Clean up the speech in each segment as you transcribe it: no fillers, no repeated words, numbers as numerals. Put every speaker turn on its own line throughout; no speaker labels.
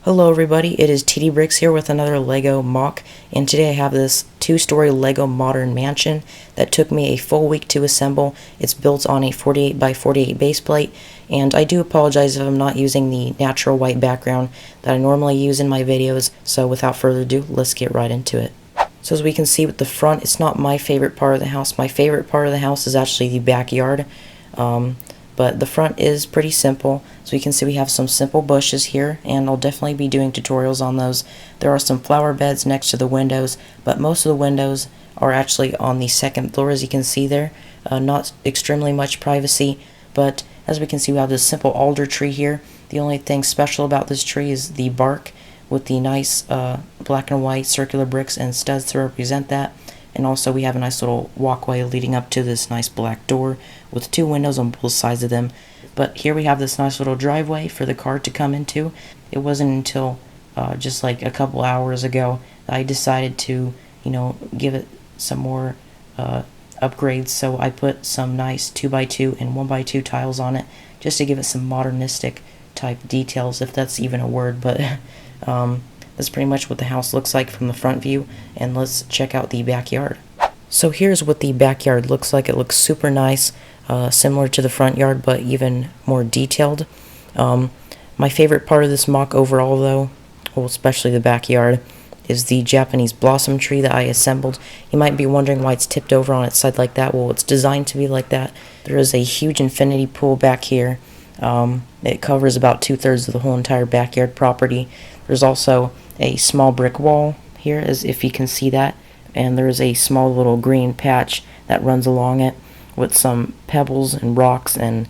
Hello everybody, it is TD Bricks here with another LEGO MOC, and today I have this two-story LEGO modern mansion that took me a full week to assemble. It's built on a 48 by 48 base plate, and I do apologize if I'm not using the natural white background that I normally use in my videos, so without further ado, let's get right into it. So as we can see with the front, it's not my favorite part of the house. My favorite part of the house is actually the backyard. But the front is pretty simple. So you can see we have some simple bushes here, and I'll definitely be doing tutorials on those. There are some flower beds next to the windows, but most of the windows are actually on the second floor, as you can see there. Not extremely much privacy, but as we can see we have this simple alder tree here. The only thing special about this tree is the bark with the nice black and white circular bricks and studs to represent that. And also we have a nice little walkway leading up to this nice black door with two windows on both sides of them. But here we have this nice little driveway for the car to come into. It wasn't until just like a couple hours ago that I decided to, give it some more upgrades. So I put some nice 2x2 and 1x2 tiles on it just to give it some modernistic type details, if that's even a word. But that's pretty much what the house looks like from the front view, and let's check out the backyard. So here's what the backyard looks like. It looks super nice, similar to the front yard, but even more detailed. My favorite part of this MOC overall, though, well, especially the backyard, is the Japanese blossom tree that I assembled. You might be wondering why it's tipped over on its side like that. Well, it's designed to be like that. There is a huge infinity pool back here. It covers about 2/3 of the whole entire backyard property. There's also a small brick wall here, as if you can see that, and there's a small little green patch that runs along it with some pebbles and rocks and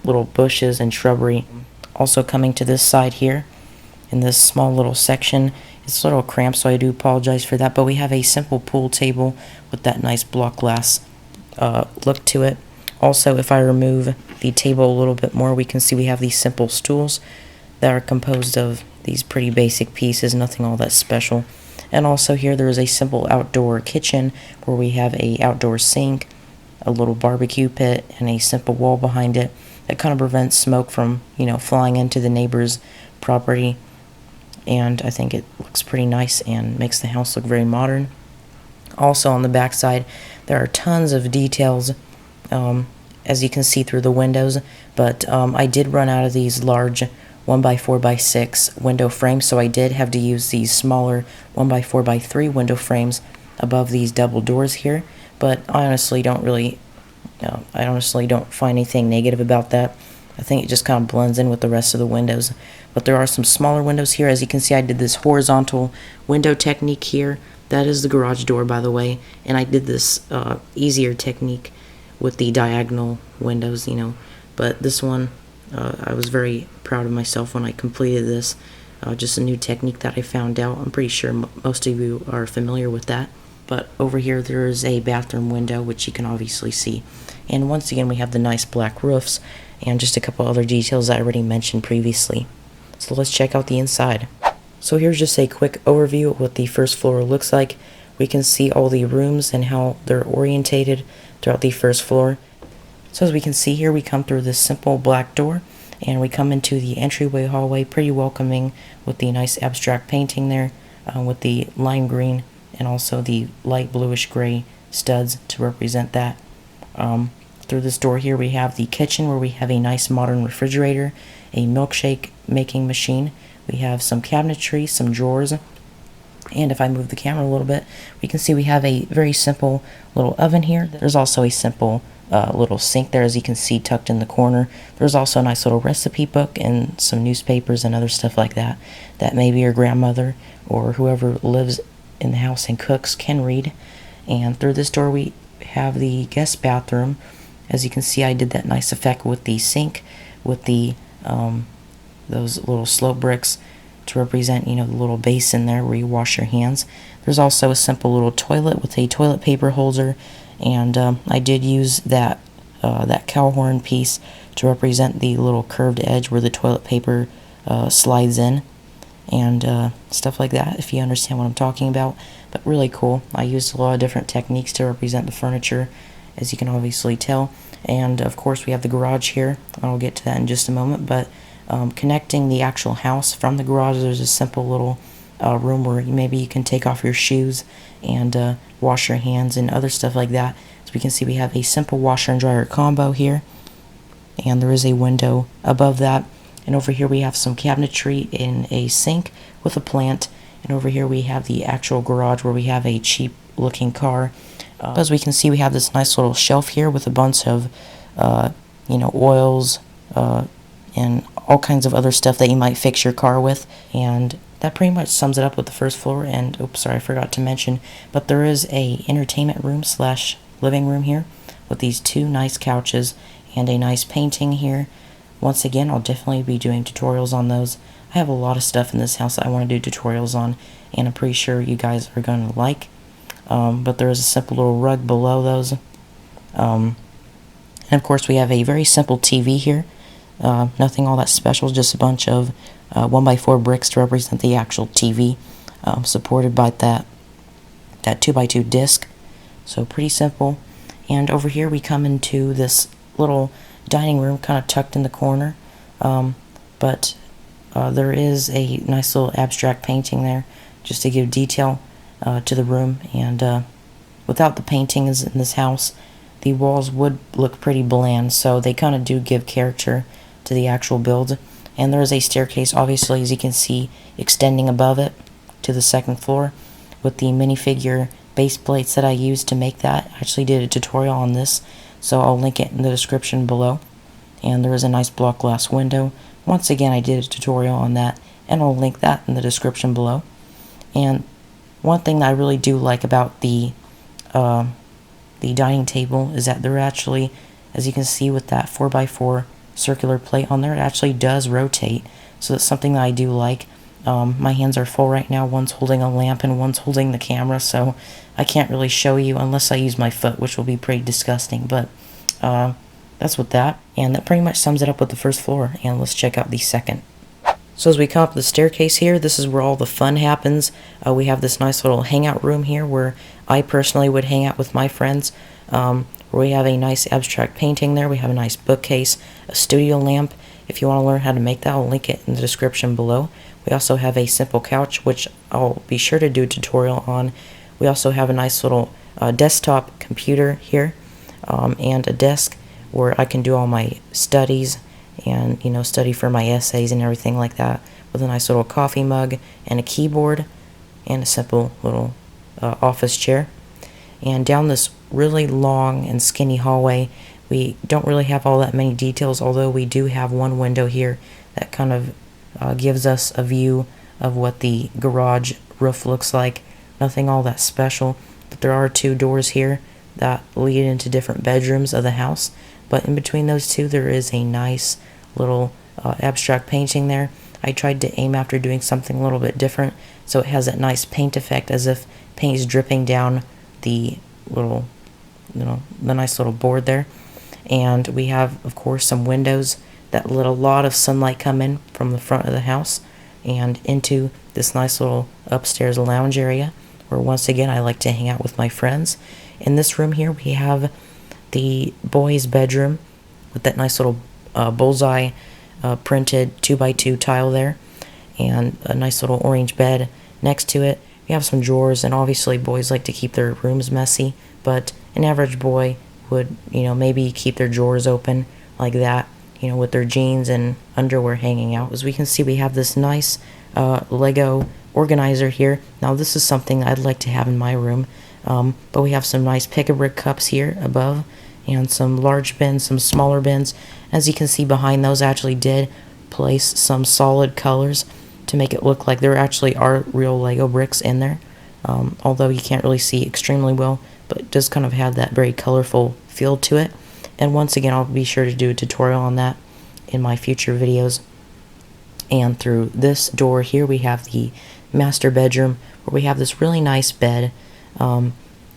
little bushes and shrubbery. Also coming to this side here in this small little section, it's a little cramped, so I do apologize for that, but we have a simple pool table with that nice block glass look to it. Also, if I remove the table a little bit more, we can see we have these simple stools that are composed of these pretty basic pieces, nothing all that special. And also here there is a simple outdoor kitchen where we have a outdoor sink, a little barbecue pit, and a simple wall behind it that kind of prevents smoke from, flying into the neighbor's property. And I think it looks pretty nice and makes the house look very modern. Also on the back side there are tons of details, as you can see through the windows, but I did run out of these large 1x4x6 window frames, so I did have to use these smaller 1x4x3 window frames above these double doors here. But I honestly don't find anything negative about that. I think it just kind of blends in with the rest of the windows. But there are some smaller windows here. As you can see, I did this horizontal window technique here. That is the garage door, by the way, and I did this easier technique with the diagonal windows, but this one, I was very proud of myself when I completed this. Just a new technique that I found out. I'm pretty sure most of you are familiar with that. But over here there is a bathroom window, which you can obviously see. And once again we have the nice black roofs and just a couple other details that I already mentioned previously. So let's check out the inside. So here's just a quick overview of what the first floor looks like. We can see all the rooms and how they're orientated throughout the first floor. So as we can see here, we come through this simple black door and we come into the entryway hallway, pretty welcoming with the nice abstract painting there with the lime green and also the light bluish gray studs to represent that. Through this door here we have the kitchen, where we have a nice modern refrigerator, a milkshake making machine. We have some cabinetry, some drawers, and if I move the camera a little bit, we can see we have a very simple little oven here. There's also a simple little sink there, as you can see, tucked in the corner. There's also a nice little recipe book and some newspapers and other stuff like that that maybe your grandmother or whoever lives in the house and cooks can read. And through this door we have the guest bathroom. As you can see, I did that nice effect with the sink with the those little slope bricks to represent, the little basin there where you wash your hands. There's also a simple little toilet with a toilet paper holder, and I did use that cow horn piece to represent the little curved edge where the toilet paper slides in, and stuff like that, if you understand what I'm talking about. But really cool. I used a lot of different techniques to represent the furniture, as you can obviously tell. And of course we have the garage here. I'll get to that in just a moment, but Connecting the actual house from the garage, there's a simple little room where maybe you can take off your shoes and wash your hands and other stuff like that. So we can see we have a simple washer and dryer combo here, and there is a window above that. And over here we have some cabinetry in a sink with a plant. And over here we have the actual garage where we have a cheap looking car. As we can see, we have this nice little shelf here with a bunch of oils and all kinds of other stuff that you might fix your car with. And that pretty much sums it up with the first floor. And oops, sorry, I forgot to mention, but there is a entertainment room slash living room here with these two nice couches and a nice painting here. Once again, I'll definitely be doing tutorials on those. I have a lot of stuff in this house that I want to do tutorials on, and I'm pretty sure you guys are going to like. But there is a simple little rug below those. And of course we have a very simple TV here. Nothing all that special, just a bunch of 1x4 bricks to represent the actual TV, supported by that 2x2 disc. So pretty simple. And over here we come into this little dining room kind of tucked in the corner, but there is a nice little abstract painting there just to give detail to the room. And without the paintings in this house, the walls would look pretty bland, so they kind of do give character to the actual build. And there is a staircase, obviously, as you can see, extending above it to the second floor with the minifigure base plates that I used to make that. I actually did a tutorial on this, so I'll link it in the description below. And there is a nice block glass window. Once again, I did a tutorial on that, and I'll link that in the description below. And one thing that I really do like about the dining table is that they're actually, as you can see with that 4x4 circular plate on there, it actually does rotate. So that's something that I do like. My hands are full right now. One's holding a lamp and one's holding the camera, so I can't really show you unless I use my foot, which will be pretty disgusting. But that's with that. And that pretty much sums it up with the first floor. And let's check out the second. So as we come up the staircase here, this is where all the fun happens. We have this nice little hangout room here where I personally would hang out with my friends. Where we have a nice abstract painting there. We have a nice bookcase, a studio lamp. If you want to learn how to make that, I'll link it in the description below. We also have a simple couch, which I'll be sure to do a tutorial on. We also have a nice little desktop computer here, and a desk where I can do all my studies and, study for my essays and everything like that, with a nice little coffee mug and a keyboard and a simple little office chair. And down this really long and skinny hallway, we don't really have all that many details, although we do have one window here that kind of gives us a view of what the garage roof looks like. Nothing all that special, but there are two doors here that lead into different bedrooms of the house. But in between those two, there is a nice little abstract painting there. I tried to aim after doing something a little bit different, so it has that nice paint effect as if paint is dripping down the little, the nice little board there. And we have, of course, some windows that let a lot of sunlight come in from the front of the house and into this nice little upstairs lounge area, where once again I like to hang out with my friends. In this room here, we have the boys' bedroom with that nice little bullseye printed 2x2 tile there, and a nice little orange bed next to it. We have some drawers, and obviously boys like to keep their rooms messy, but an average boy would, maybe keep their drawers open like that, with their jeans and underwear hanging out. As we can see, we have this nice Lego organizer here. Now this is something I'd like to have in my room, but we have some nice pick-a-brick cups here above, and some large bins, some smaller bins. As you can see behind those, I actually did place some solid colors to make it look like there actually are real Lego bricks in there, although you can't really see extremely well, but it does kind of have that very colorful feel to it. And once again, I'll be sure to do a tutorial on that in my future videos. And through this door here, we have the master bedroom, where we have this really nice bed, and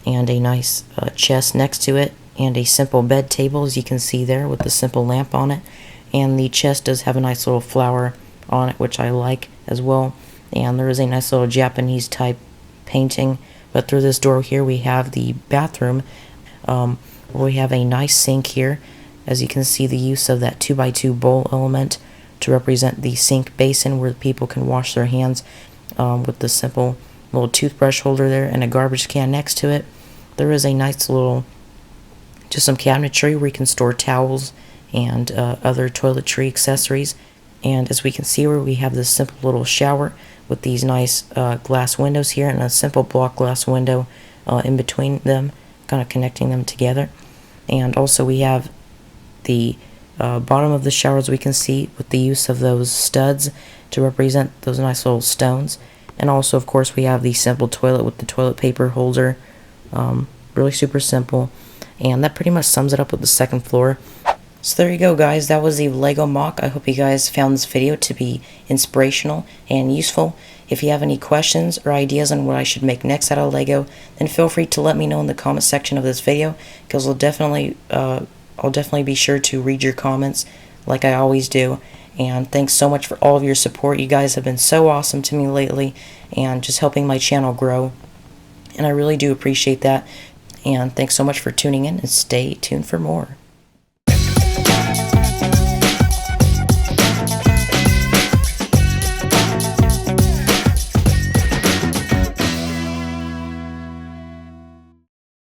a nice chest next to it, and a simple bed table, as you can see there, with the simple lamp on it. And the chest does have a nice little flower on it, which I like as well. And there is a nice little Japanese type painting. But through this door here, we have the bathroom, where we have a nice sink here. As you can see, the use of that 2x2 bowl element to represent the sink basin where people can wash their hands, with the simple little toothbrush holder there and a garbage can next to it. There is a nice little, just some cabinetry where you can store towels and other toiletry accessories. And as we can see where we have this simple little shower with these nice glass windows here and a simple block glass window in between them, kind of connecting them together. And also we have the bottom of the shower, as we can see, with the use of those studs to represent those nice little stones. And also, of course, we have the simple toilet with the toilet paper holder. Really super simple. And that pretty much sums it up with the second floor. So there you go, guys. That was the Lego MOC. I hope you guys found this video to be inspirational and useful. If you have any questions or ideas on what I should make next out of Lego, then feel free to let me know in the comment section of this video, because I'll definitely be sure to read your comments like I always do. And thanks so much for all of your support. You guys have been so awesome to me lately and just helping my channel grow. And I really do appreciate that. And thanks so much for tuning in, and stay tuned for more.